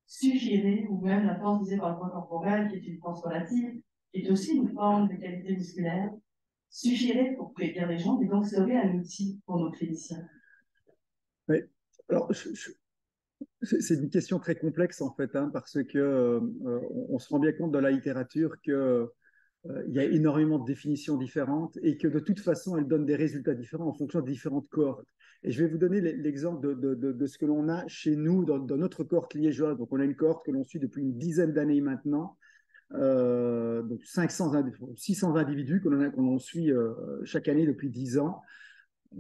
suffirait, ou même la force visée par le poids corporel, qui est une force relative, qui est aussi une forme de qualité musculaire, suffirait pour prévenir les gens et donc serait un outil pour nos cliniciens? Oui. Alors, c'est une question très complexe en fait, hein, parce que on se rend bien compte dans la littérature que il y a énormément de définitions différentes et que de toute façon, elles donnent des résultats différents en fonction de différentes cohortes. Et je vais vous donner l'exemple de ce que l'on a chez nous dans notre cohorte liégeoise. Donc, on a une cohorte que l'on suit depuis une dizaine d'années maintenant. Donc 600 individus qu'on suit chaque année depuis 10 ans.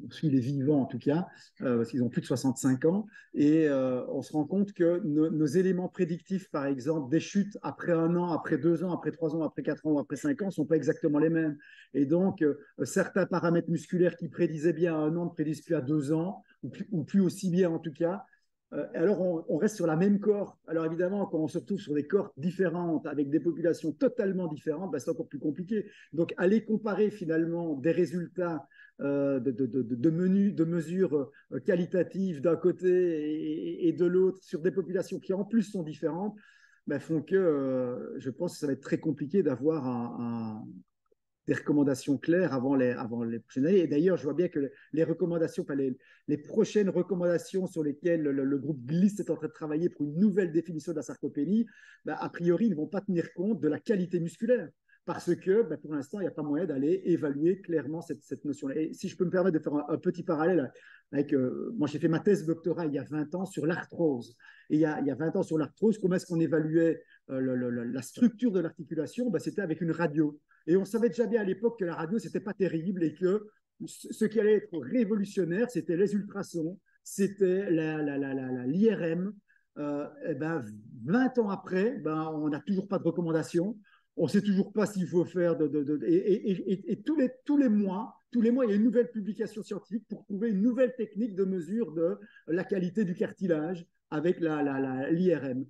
On suit les vivants en tout cas, parce qu'ils ont plus de 65 ans, et on se rend compte que nos éléments prédictifs, par exemple, des chutes après 1 an, après 2 ans, après 3 ans, après 4 ans ou après 5 ans, ne sont pas exactement les mêmes. Et donc, certains paramètres musculaires qui prédisaient bien à 1 an ne prédisent plus à 2 ans, ou plus aussi bien en tout cas. Alors, on reste sur la même cohorte. Alors, évidemment, quand on se retrouve sur des cohortes différentes, avec des populations totalement différentes, bah, c'est encore plus compliqué. Donc, aller comparer finalement des résultats de mesures qualitatives d'un côté et de l'autre sur des populations qui en plus sont différentes, bah, font que je pense que ça va être très compliqué d'avoir des recommandations claires avant les prochaines années. Et d'ailleurs, je vois bien que les recommandations, enfin les prochaines recommandations sur lesquelles le groupe GLIS est en train de travailler pour une nouvelle définition de la sarcopénie, bah, a priori, ils ne vont pas tenir compte de la qualité musculaire. Parce que bah, pour l'instant, il n'y a pas moyen d'aller évaluer clairement cette notion-là. Et si je peux me permettre de faire un petit parallèle avec, moi j'ai fait ma thèse de doctorat il y a 20 ans sur l'arthrose. Et il y a 20 ans sur l'arthrose, comment est-ce qu'on évaluait la structure de l'articulation? Bah, c'était avec une radio. Et on savait déjà bien à l'époque que la radio, c'était pas terrible et que ce qui allait être révolutionnaire, c'était les ultrasons, c'était l'IRM. Et ben, 20 ans après, ben, on n'a toujours pas de recommandations. On ne sait toujours pas s'il faut faire et tous les mois, il y a une nouvelle publication scientifique pour trouver une nouvelle technique de mesure de la qualité du cartilage avec l'IRM.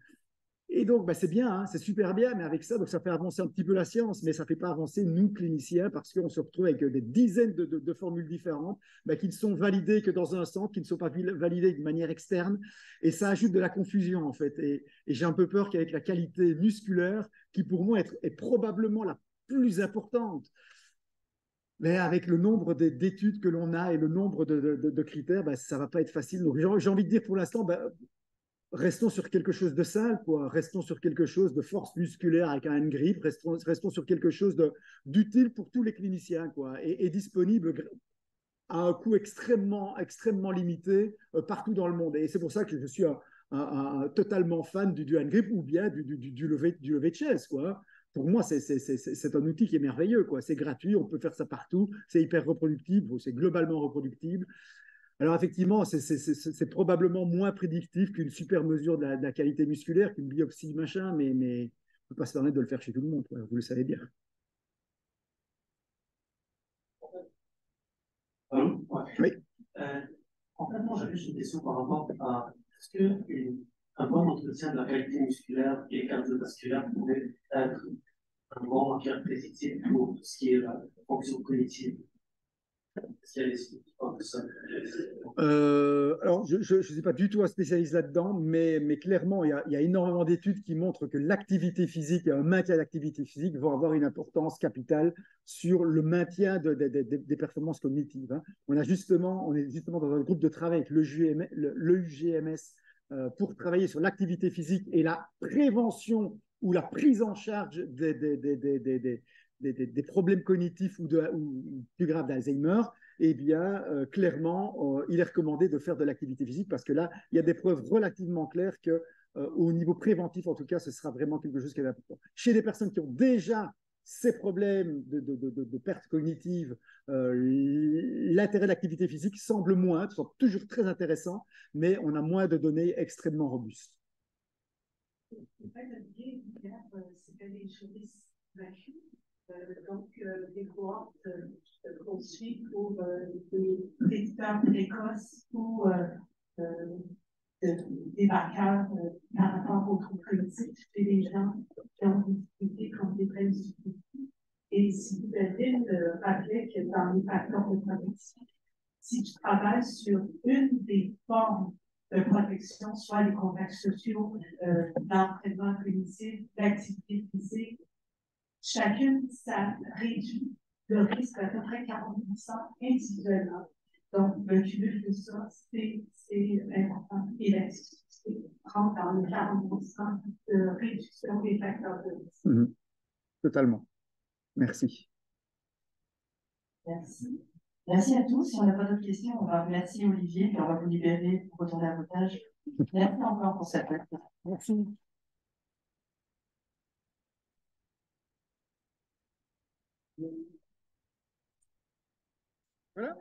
Et donc, bah, c'est bien, hein, c'est super bien, mais avec ça, donc ça fait avancer un petit peu la science, mais ça ne fait pas avancer nous, cliniciens, parce qu'on se retrouve avec des dizaines de formules différentes bah, qui ne sont validées que dans un centre, qui ne sont pas validées de manière externe, et ça ajoute de la confusion, en fait. Et j'ai un peu peur qu'avec la qualité musculaire, qui pour moi est probablement la plus importante, mais avec le nombre d'études que l'on a et le nombre de critères, bah, ça ne va pas être facile. Donc j'ai envie de dire pour l'instant, bah, restons sur quelque chose de simple, quoi. Restons sur quelque chose de force musculaire avec un grip, restons sur quelque chose d'utile pour tous les cliniciens, quoi, et disponible à un coût extrêmement, extrêmement limité partout dans le monde. Et c'est pour ça que je suis totalement fan du hand grip ou bien du lever de chaise, quoi. Pour moi, c'est un outil qui est merveilleux, quoi. C'est gratuit, on peut faire ça partout, c'est hyper reproductible, c'est globalement reproductible. Alors effectivement, c'est probablement moins prédictif qu'une super mesure de la qualité musculaire, qu'une biopsie, machin, mais on ne peut pas se permettre de le faire chez tout le monde, vous le savez bien. Oui. En fait, moi, j'avais juste une question par rapport à est-ce qu'un bon entretien de la qualité musculaire et cardiovasculaire pourrait être un bon marqueur prédictif pour tout ce qui est la fonction cognitive? Alors, je ne suis pas du tout un spécialiste là-dedans, mais clairement, il y a énormément d'études qui montrent que l'activité physique et un maintien d'activité physique vont avoir une importance capitale sur le maintien des performances cognitives. Hein. On est justement dans un groupe de travail avec le UGMS pour travailler sur l'activité physique et la prévention ou la prise en charge des problèmes cognitifs ou plus graves d'Alzheimer. Eh bien, clairement, il est recommandé de faire de l'activité physique parce que là, il y a des preuves relativement claires que, au niveau préventif, en tout cas, ce sera vraiment quelque chose qui est important. Chez des personnes qui ont déjà ces problèmes de perte cognitive, l'intérêt de l'activité physique semble toujours très intéressant, mais on a moins de données extrêmement robustes. C'était des choses vacues. Donc, des cohortes qu'on suit pour des prédicteurs précoces ou des marqueurs par rapport aux troubles cognitifs chez les gens qui ont des difficultés comme des vraies difficultés. Et si David rappelait que dans les facteurs de protection, si tu travailles sur une des formes de protection, soit les contacts sociaux, l'entraînement cognitif, l'activité physique, chacune, ça réduit le risque d'à peu près 40% individuellement. Donc, le cumul de ça, c'est important. Et l'activité rentre dans les 40% de réduction des facteurs de risque. Totalement. Merci. Merci. Merci à tous. Si on n'a pas d'autres questions, on va remercier Olivier, puis on va vous libérer pour retourner à vos tâches. Merci encore pour cette présentation. Merci. Voilà.